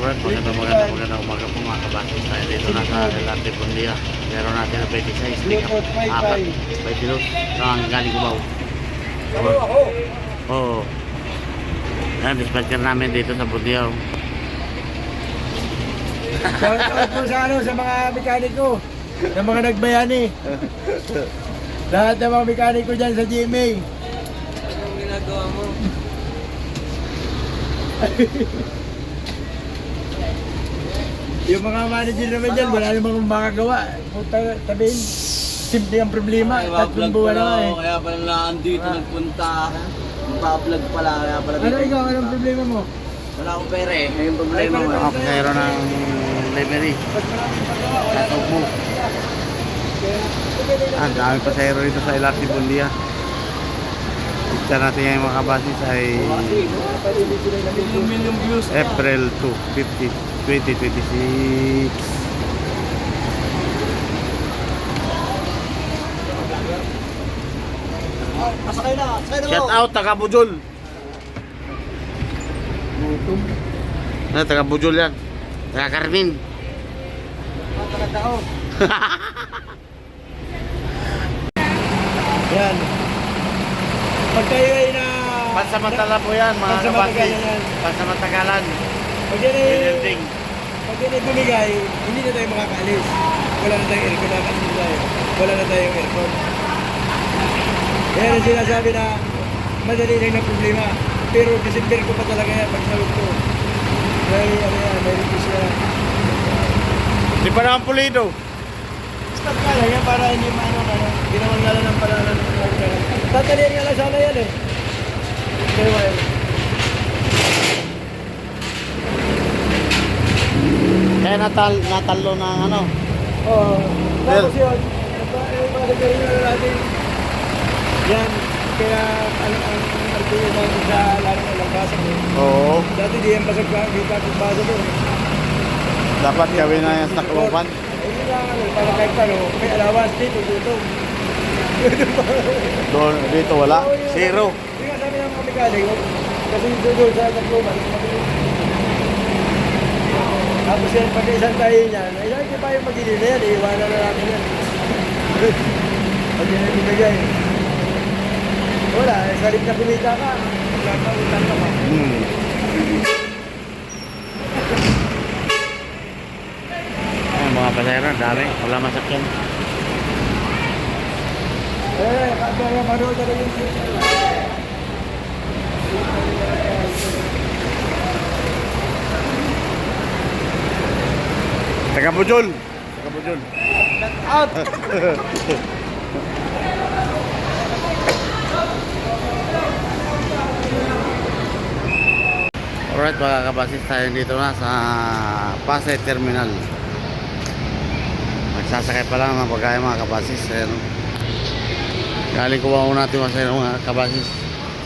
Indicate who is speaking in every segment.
Speaker 1: Alright, magandang umaga po mga kabasis. Tayo dito na sa Elarte Bundia. Meron natin na 26, pick up, 4, 5 kilos. Ang galing Cubao. Oo. Yan, dispatcher namin dito sa Bundia.
Speaker 2: Shout out po sa mga mekaniko, sa mga nagbayani. Lahat ng mga mekaniko dyan sa GMA.
Speaker 3: Anong ginagawa mo?
Speaker 2: Yung mga manager naman dyan, wala namang makagawa. Puta, sabihin, simple ang problema. Tatlong buwan na eh.
Speaker 3: Kaya pala na andito nagpunta. Magpa-vlog pala, kaya pala
Speaker 2: Ano ikaw, anong problema mo?
Speaker 3: Wala akong pera eh. Yung problema mo.
Speaker 1: Mga pasahero ng livery.
Speaker 2: Mas maraming pagawa. Wala
Speaker 1: Katugbo. Ang daming pasahero dito sa Elarte Bundia. Picture natin yung mga kabasis ay
Speaker 3: Million views.
Speaker 1: April 2, 2026.
Speaker 3: Pasakay na, pasakay na
Speaker 1: Shout out taga Bujol.
Speaker 2: Gutom.
Speaker 1: Taga Bujol yan. Taga Carmen.
Speaker 3: Pagkatao.
Speaker 2: Yan. Pag kayo ay na...
Speaker 1: Pansamantala po yan mga kabasis.
Speaker 2: Pansamantagalan yan.
Speaker 1: Pansamantagalan.
Speaker 2: Pag yan ay...
Speaker 1: Building.
Speaker 2: Pag yan ay bumigay, hindi na tayo makakaalis. Wala na tayong aircon, nakakasin tayo. Wala na tayong aircon. Yan ang sinasabi na madali lang na problema. Pero December ko pa talaga yan pag sahod ko. May ano yan, may request yan.
Speaker 1: Di pa naman pulido.
Speaker 2: Stop ka lang yan para hindi maano ka na. Ginawan nga lang ng palanan. Tatalian nga lang sana yan eh. Kaya wala.
Speaker 1: Kaya natalo ng ano.
Speaker 2: Oo.
Speaker 1: Well.
Speaker 2: Tapos yun, yung mga nagkaroon na natin. Yan, kaya ang artilo natin sa laro ng lagbasa ko.
Speaker 1: Oo.
Speaker 2: Dati di yan basag ka, di ka pagbasa ko.
Speaker 1: Dapat gawin na yan sa Takloban.
Speaker 2: Hindi na ano, para kahit ano, may alawas dito, dito.
Speaker 1: Doon, dito wala. Zero.
Speaker 2: Hindi nga sabi ng mga mekanik, kasi doon sa Tacloban, tapos yan, pag isang tayo niyan, ay hindi pa yung magiging na yan, iiwanan na natin yan. Pag yan ang ibigay. Wala, sa rin na kumita ka, utang ka pa.
Speaker 1: Ay, mga pasahero, dami. Wala masakyan.
Speaker 2: Kaya manood na yung
Speaker 1: Taga Bujol. Taga Bujol.
Speaker 2: out!
Speaker 1: Alright mga kabasis, tayo dito na sa Pasay Terminal. Magsasakay pa lang ng pagkain mga kabasis. Ayan. Galing ko ba natin mga kabasis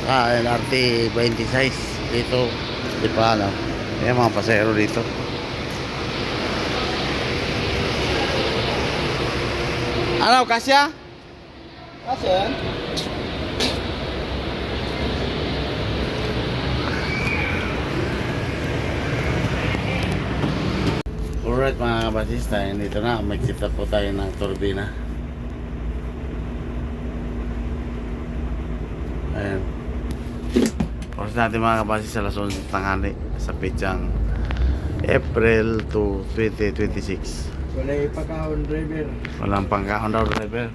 Speaker 1: sa LRT 26 dito. Hindi pa alam. Ayan mga pasahero dito. Ano, kasya?
Speaker 2: Kasi yan?
Speaker 1: Alright mga kabasis, tayo dito na. Mag-sit up po tayo ng turbina. Ayan. Oras natin mga kabasis sa lason tanghali sa pitsang April 2, 2026.
Speaker 2: Wala ipakaon driver.
Speaker 1: Walang pangkaon daw driver.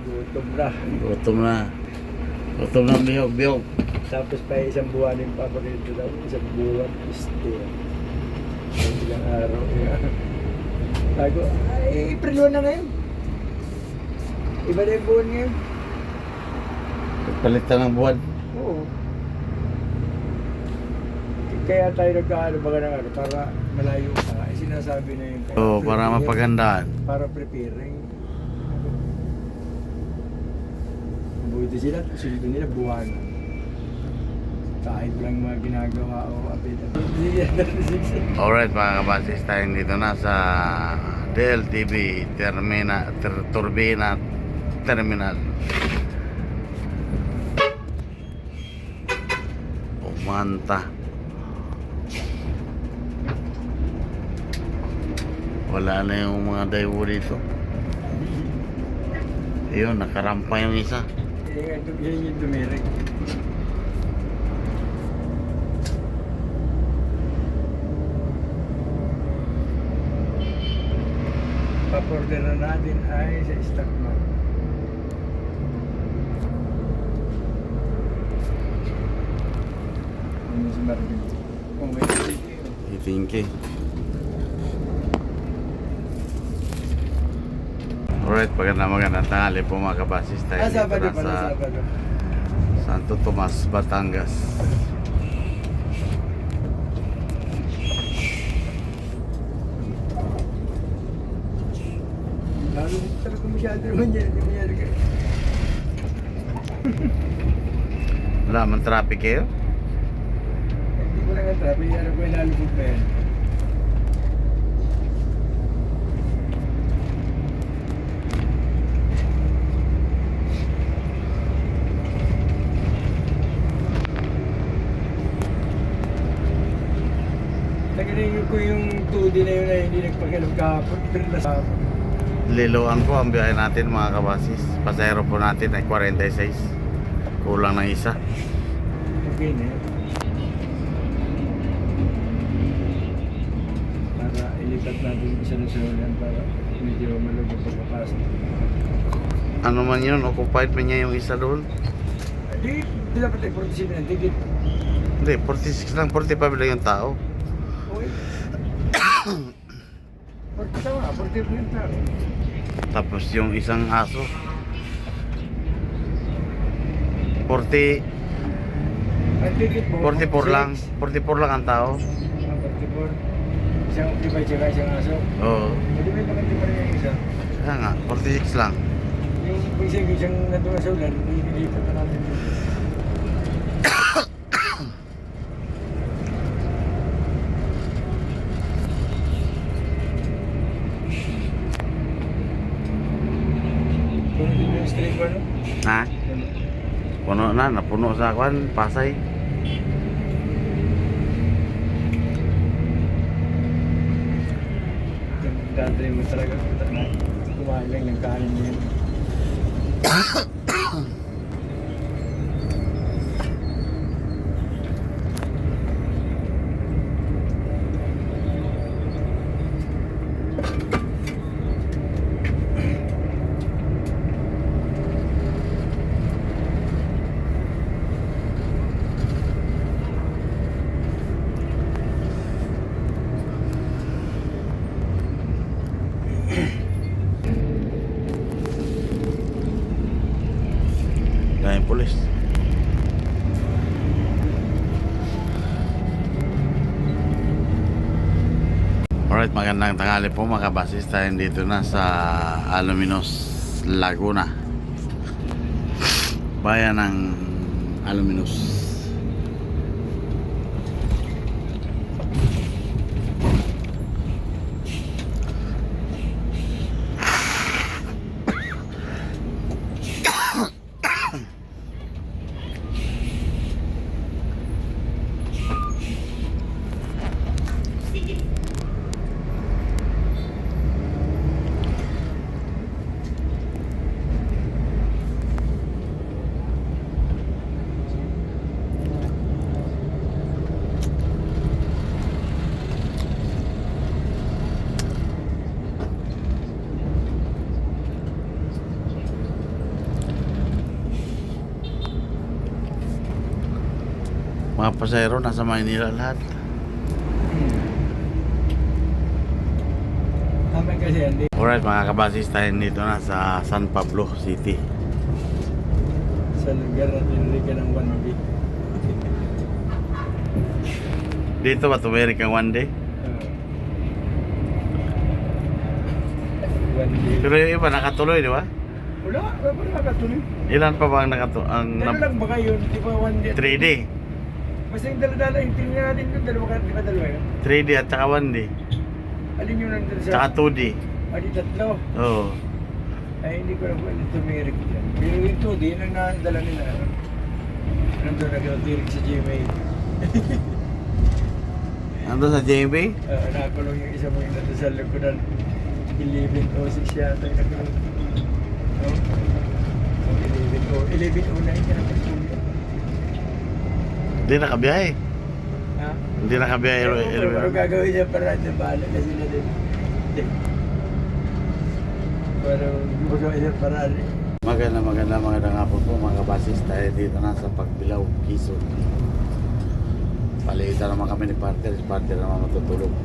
Speaker 2: Gutom na.
Speaker 1: Gutom na. Gutom na bihog-bihog.
Speaker 2: Tapos pa isang buwan yung paborito daw. Isang buwan, stay. Ilang araw. Tago, ay, April 1 na ngayon. Iba na yung buwan ngayon.
Speaker 1: Palitan ng buwan.
Speaker 2: Oo. Kaya tayo nagkaano baga ng ano, para malayo ka. Ay, sinasabi na yung...
Speaker 1: Oo, para mapagandaan.
Speaker 2: Para preparing. Buti sila, sundo nila buwan. Kahit walang mga ginagawa o update.
Speaker 1: Alright mga kabasis, tayo dito na sa DLTV Turbina Terminal. Umanta. Wala na yung mga daywo dito. Ayun, nakarampa yung isa.
Speaker 2: Yan yung tumirik. Paporder na natin ay sa stock mart. Ano si Marvin? Kung may
Speaker 1: Itingki. Alright, magandang tanghali po mga kabasis. Tayo dito
Speaker 2: Sabado
Speaker 1: na
Speaker 2: pala,
Speaker 1: sa
Speaker 2: Sabado.
Speaker 1: Santo Tomas, Batangas.
Speaker 2: Lalo talaga masyado naman yan. Hindi masyado ka.
Speaker 1: Wala man traffic kayo?
Speaker 2: Hindi ko lang ang traffic. Ano ko yung lalubog na yan. Nagaling ko yung 2D na yun na hindi nagpagkalog kahapon. Pero nasa
Speaker 1: Liloan po ang biyahe natin mga kabasis. Pasahero po natin ay 46. Kulang ng isa.
Speaker 2: okay na yun. Para ilipat natin yung isa na sa ulan para medyo malubog pagkapasok.
Speaker 1: Ano man yun, occupied man niya yung isa doon.
Speaker 2: Di dapat ay 47 na ticket.
Speaker 1: Hindi, 46 lang, 45 lang yung tao.
Speaker 2: Okay. 47 na tao.
Speaker 1: Tapos yung isang aso 40,
Speaker 2: Ang ticket po,
Speaker 1: 44 lang, 44 lang ang tao.
Speaker 2: 44. Isang occupied tsaka isang aso.
Speaker 1: Oo,
Speaker 2: Hindi may maganda pa rin yung isa.
Speaker 1: kaya nga, 46 lang.
Speaker 2: Yung isang nandun na sa ulan, nililipat na natin. Kung hindi yung street ba, no?
Speaker 1: Ha? Puno na, napuno sa kwan, Pasay.
Speaker 2: Dadre mo talaga kumain lang ng kanin niya.
Speaker 1: Daming pulis. Alright, magandang tanghali po mga kabasis. Tayo dito na sa Alaminos, Laguna. Bayan ng Alaminos. Mga pasahero nasa Maynila lahat.
Speaker 2: Tama kasi yan.
Speaker 1: Alright mga kabasis, tayo dito na sa San Pablo City.
Speaker 2: Sa lugar na tinuli ka ng 1 week.
Speaker 1: Dito ba tumeri kang one day?
Speaker 2: 1 day.
Speaker 1: Pero yung iba nakatuloy, di ba?
Speaker 2: Wala pa nakatuloy.
Speaker 1: Ilan pa ba ang nakatuloy?
Speaker 2: Ano lang ba kayo? Di ba 1 day?
Speaker 1: 3D.
Speaker 2: Basta yung dala-dala, yung tingnan natin doon, di ba dalawa yun?
Speaker 1: 3D at saka 1D.
Speaker 2: Alin yung nandun sa...
Speaker 1: Tsaka 2D.
Speaker 2: Di tatlo.
Speaker 1: Oo.
Speaker 2: Ay, hindi ko na po ito tumirik dyan. Pero yung 2D, yun ang nadala nila. Nandun nag-tirik sa GMA.
Speaker 1: Nandun sa JB?
Speaker 2: Nakakulong yung isa mo yung nandun sa likuran. 11:06 yata yung nakulong. No? 11:09 yan.
Speaker 1: Hindi nakabiyahe.
Speaker 2: Ha?
Speaker 1: Hindi nakabiyahe.
Speaker 2: Pero gagawin niya para na bahala kasi na din. Pero gumagawa niya para
Speaker 1: Magandang hapon po mga kabasis. Tayo dito na sa Pagbilao, Quezon. Palitan naman kami ni partner. Si partner naman matutulog.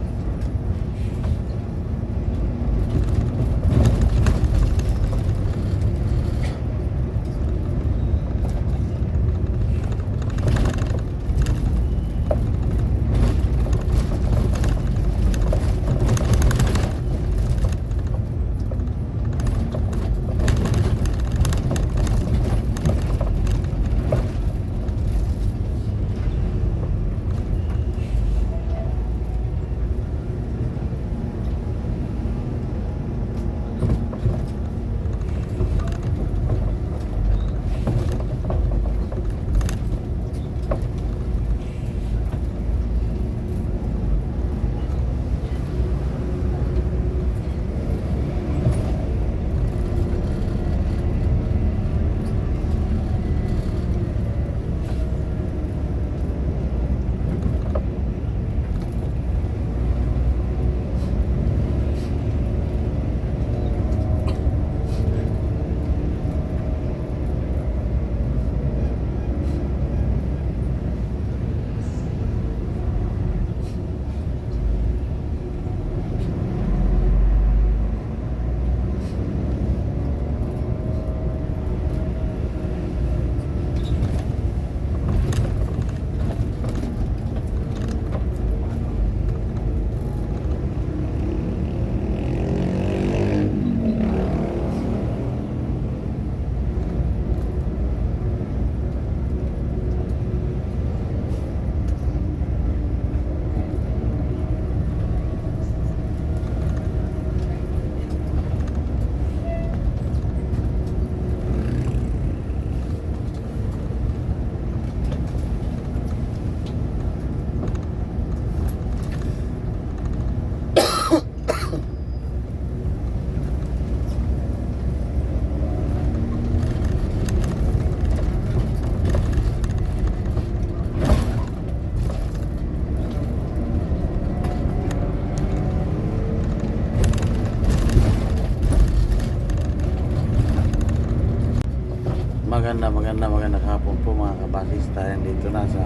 Speaker 1: Magandang hapon po mga kabasis. Tayo dito na sa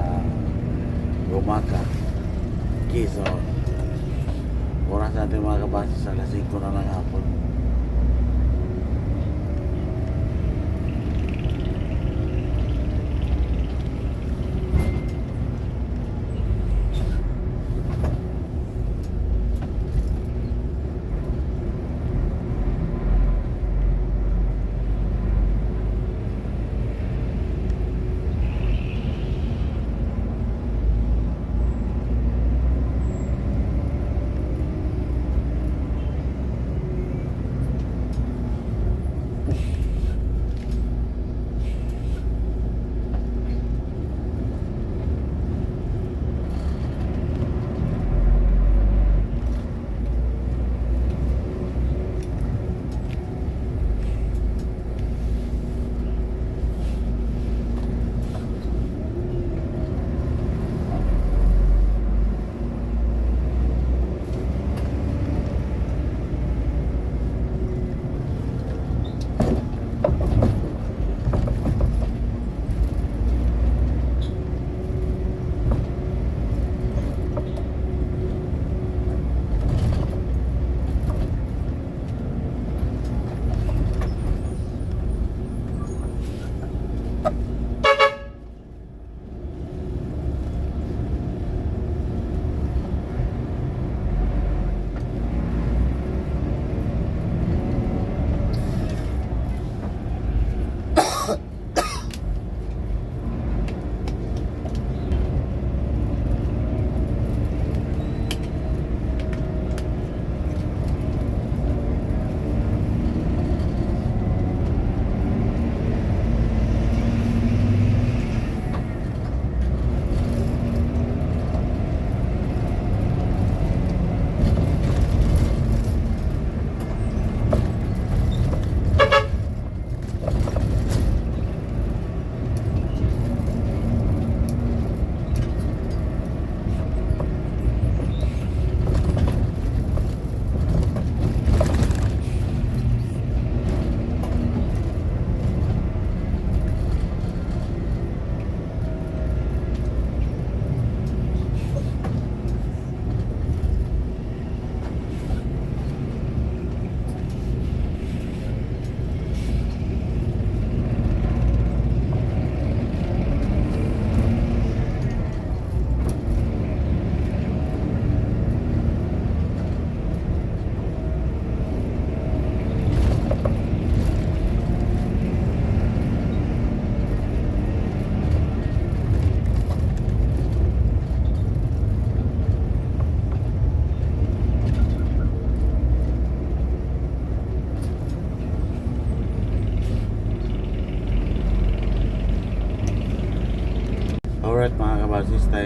Speaker 1: Gumaka, Quezon. Oras natin mga kabasis, alas 5 na ng hapon.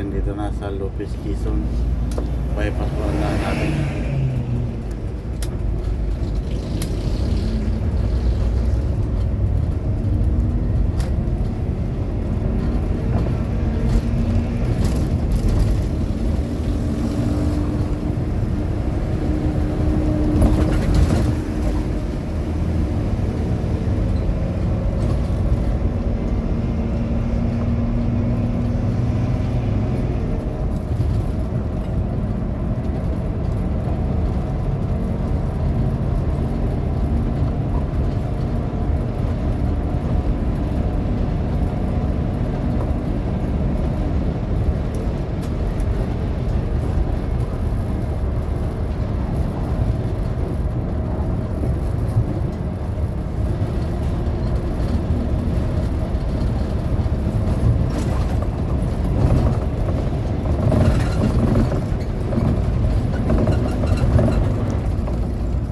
Speaker 1: tayo dito na sa Lopez, Quezon. Bypass po na natin.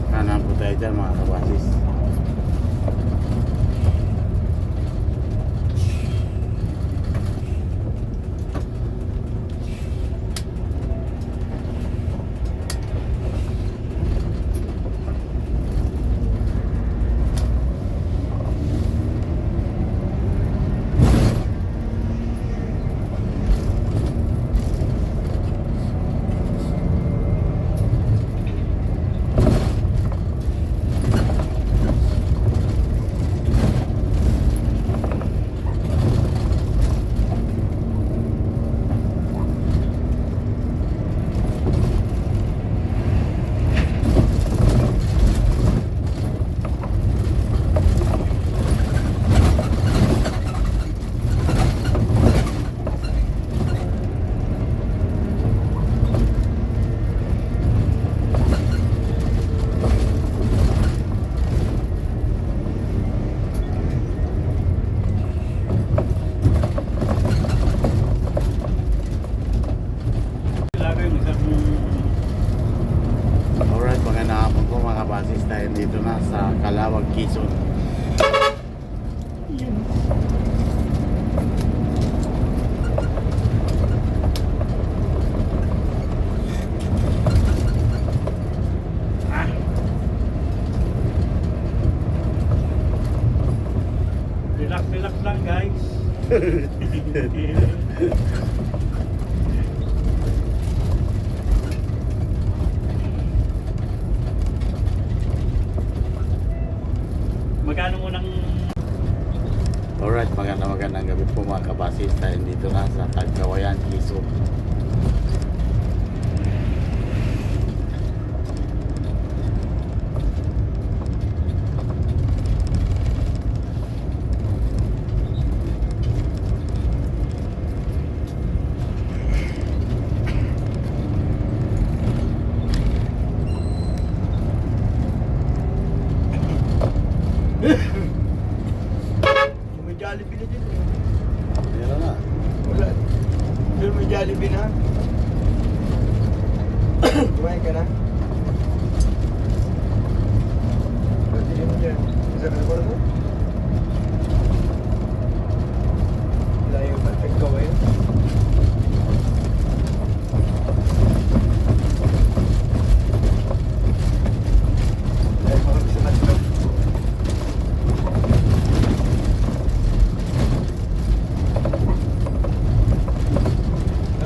Speaker 1: Kanan po tayo dyan mga kabasis. Alright, magandang hapon po mga kabasis. Tayo dito na sa Calawag, Quezon.
Speaker 2: Relax lang guys. Magkano mo ng...
Speaker 1: Alright, magandang gabi po mga kabasis. Tayo dito na sa Cagayan, Quezon.
Speaker 2: May Jollibee na dyan.
Speaker 1: Meron na.
Speaker 2: Wala. Doon may Jollibee na. Kumain ka na? Pati mo dyan. Isa ka na ba ito? Layo ba? Tagkawin? Layo pa kami sa kanto.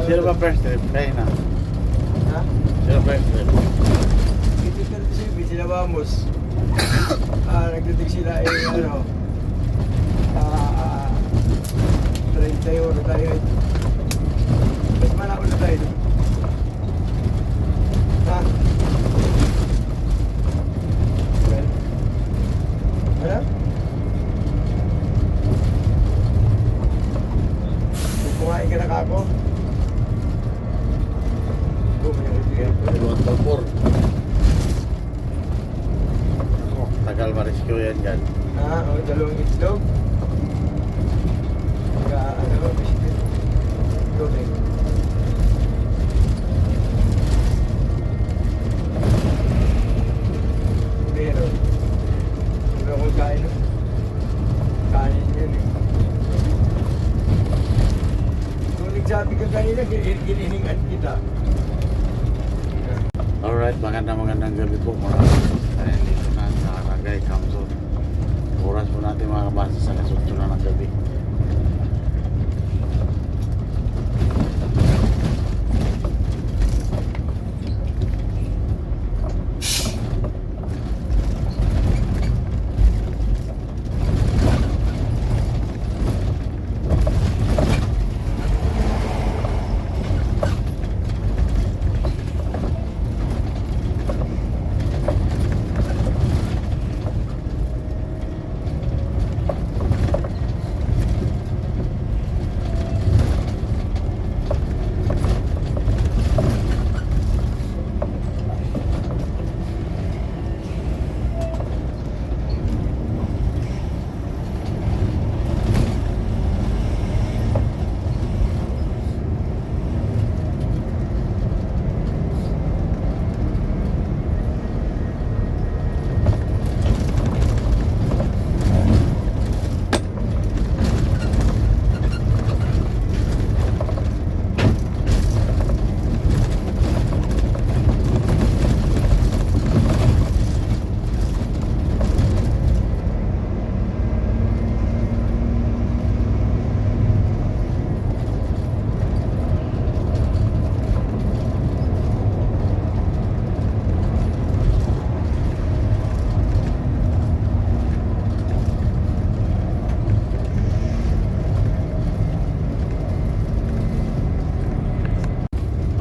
Speaker 1: Sino ba first trip? Kayo na.
Speaker 2: Ha?
Speaker 1: Sino first trip?
Speaker 2: Dito ka rin si sila Vamos. Nagdating sila ano, 31 na tayo. Mas malako na tayo. Ha? Well, ano? Kumain ka na kako?
Speaker 1: Luwag Balpor. Ako, tagal ma-rescue yan dyan.
Speaker 2: Dalawang itlog. Biscuit. Tubig. Pero, hindi ako kain. Kanin yun eh. Kung nagsabi ka kanina, ginihingan kita.
Speaker 1: Alright, magandang gabi po mga kabasis. Tayo dito na sa Ragay, Kamsot. Oras po natin mga kabasis sa kasutso na ng gabi.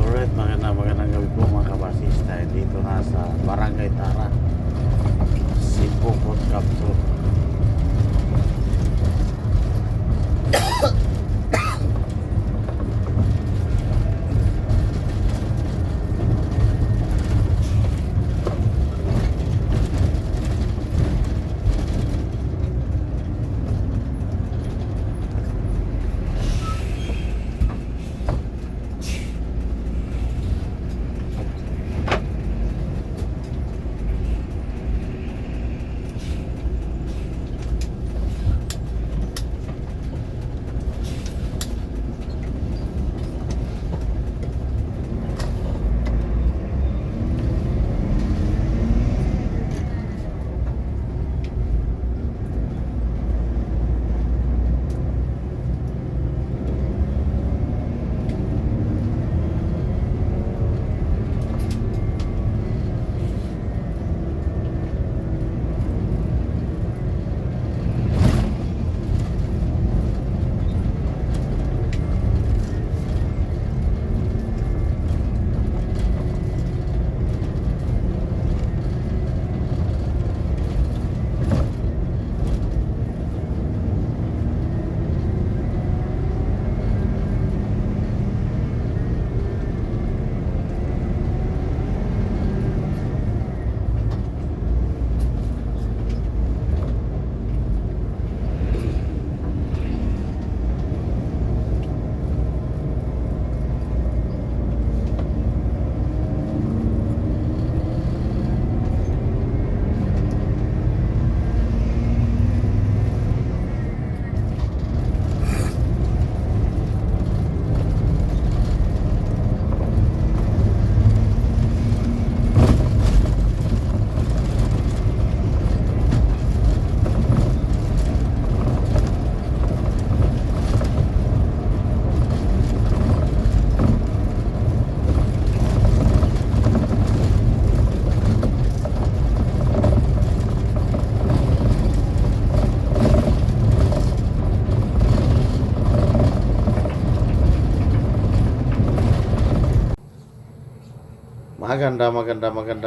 Speaker 1: Alright, magandang gabi po mga kabasis. Tayo dito na sa Barangay Tara, Sipokot, Kamsot.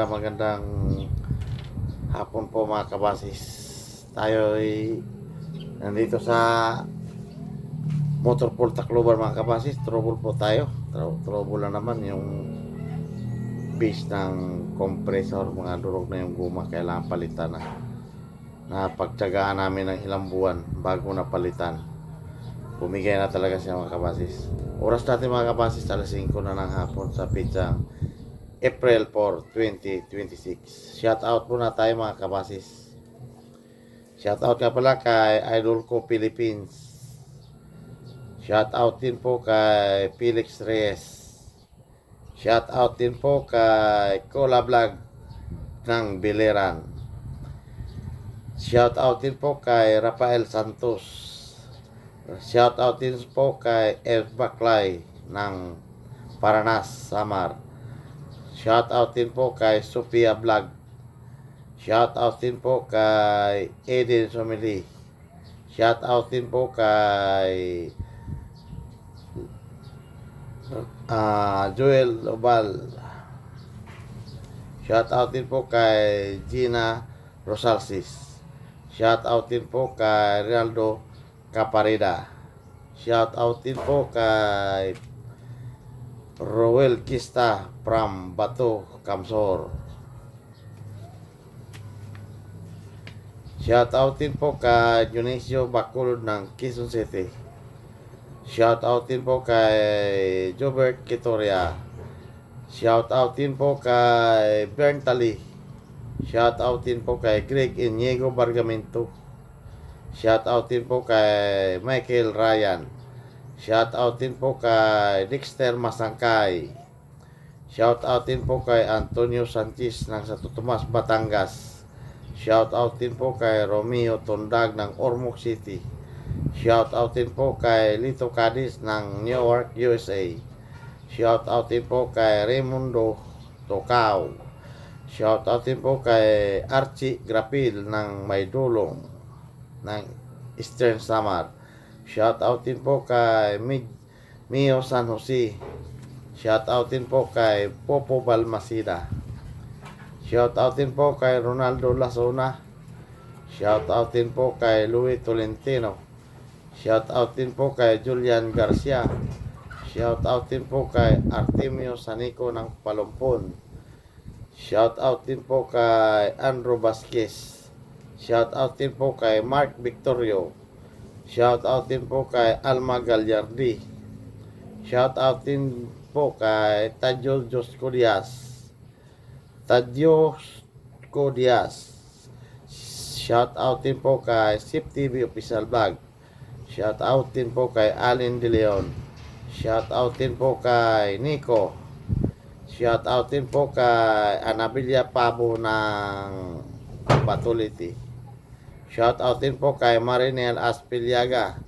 Speaker 1: Magandang hapon po mga kabasis. Tayo ay nandito sa Motorpool Tacloban mga kabasis. Trouble po tayo. Trouble na naman yung base ng compressor. Mga durog na yung guma. Kailangan palitan na. Napagtyagaan namin ng ilang buwan bago na palitan. Bumigay na talaga siya mga kabasis. Oras natin mga kabasis, alas 5 na ng hapon sa pitsang April 4, 2026. Shout out muna tayo mga kabasis. Shout out ka pala kay Idol ko Philippines. Shout out din po kay Felix Reyes. Shout out din po kay Cola Vlog ng Biliran. Shout out din po kay Rafael Santos. Shout out din po kay Ed Baclay ng Paranas, Samar. Shout out din po kay Sophia Vlog. Shout out din po kay Eden Somili. Shout out din po kay Joel Obal. Shout out din po kay Gina Rosalsis. Shout out din po kay Rinaldo Caparida. Shout out din po kay Roel Kista from Bato, Kamsor. Shout out din po kay Dionisio Bacolod ng Quezon City. Shout out din po kay Jobert Kitoria. Shout out din po kay Berntali. Shout out din po kay Greg Iniego Bargamento. Shout out din po kay Michael Ryan. Shout out din po kay Dexter Masangkay. Shout out din po kay Antonio Sanchez ng Santo Tomas, Batangas. Shout out din po kay Romeo Tondag ng Ormoc City. Shout out din po kay Lito Cadiz ng Newark, USA. Shout out din po kay Raimundo Tocao. Shout out din po kay Archie Grapil ng Maydulong ng Eastern Samar. Shout out din po kay Mio San Jose. Shout out din po kay Popo Balmasida. Shout out din po kay Ronaldo Lasona. Shout out din po kay Louis Tolentino. Shout out din po kay Julian Garcia. Shout out din po kay Artemio Sanico ng Palumpon. Shout out din po kay Andrew Vasquez. Shout out din po kay Mark Victorio. Shout out din po kay Alma Gallardi. Shout out din po kay Tadio Josco Diaz. Tadio Josco Diaz. Shout out din po kay Sip TV Official Vlog. Shout out din po kay Allen De Leon. Shout out din po kay Nico. Shout out din po kay Anabilia Pabo ng Batuliti. Shout out din po kay Marinel Aspiliaga.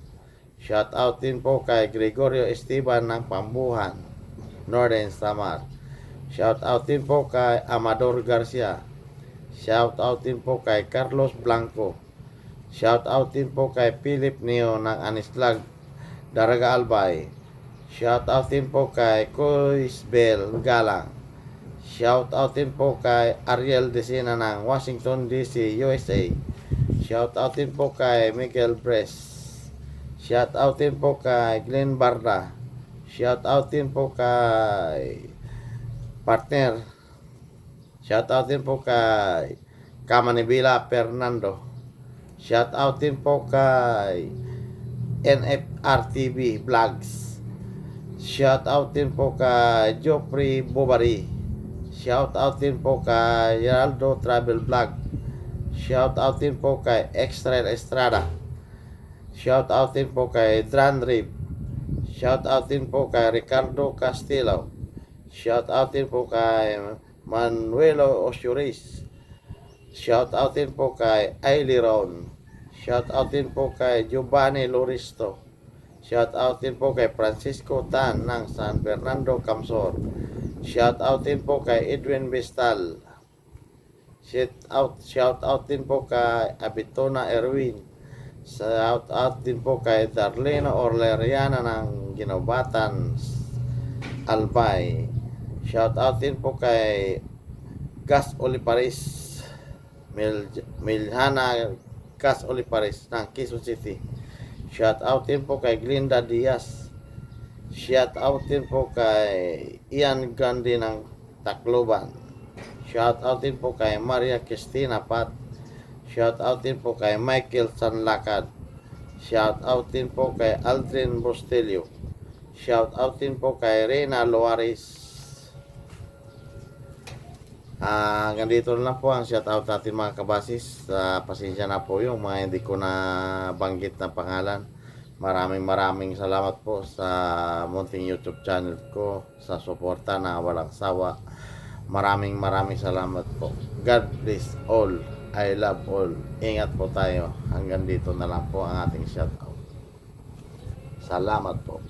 Speaker 1: Shout out din po kay Gregorio Esteban ng Pambuhan, Northern Samar. Shout out din po kay Amador Garcia. Shout out din po kay Carlos Blanco. Shout out din po kay Philip Neo ng Anislag, Daraga Albay. Shout out din po kay Coisbel Galang. Shout out din po kay Ariel Decina ng Washington DC, USA. Shout out din po kay Miguel Bres. Shout out din po kay Glenn Barda. Shout out din po kay partner. Shout out din po kay Kamanibila Fernando. Shout out din po kay NFRTV Vlogs. Shout out din po kay Joffrey Bobari. Shout out din po kay Geraldo Travel Vlog. Shout out din po kay Extra Estrada. Shout out din po kay Dran Rib. Shout out din po kay Ricardo Castillo. Shout out din po kay Manuelo Osiris. Shout out din po kay Aileron. Shout out din po kay Giovanni Loristo. Shout out din po kay Francisco Tan ng San Fernando, Camsor. Shout out din po kay Edwin Bestal. Shout out din po kay Abitona Erwin. Shout out din po kay Darlene Orleriana ng Ginobatan, Albay. Shout out din po kay Gas Oliparis. Milhana Gas Oliparis ng Quezon City. Shout out din po kay Glinda Diaz. Shout out din po kay Ian Gandhi ng Tacloban. Shout out din po kay Maria Cristina Pat. Shout out din po kay Michael Sanlakad. Shout out din po kay Aldrin Bostelio. Shout out din po kay Reyna Loares. Hanggang dito na lang po ang shout out natin mga kabasis. Pasensya na po yung mga hindi ko na banggit na pangalan. Maraming salamat po sa munting YouTube channel ko, sa suporta na walang sawa. Maraming salamat po. God bless all. I love all. Ingat po tayo. Hanggang dito na lang po ang ating shoutout. Salamat po.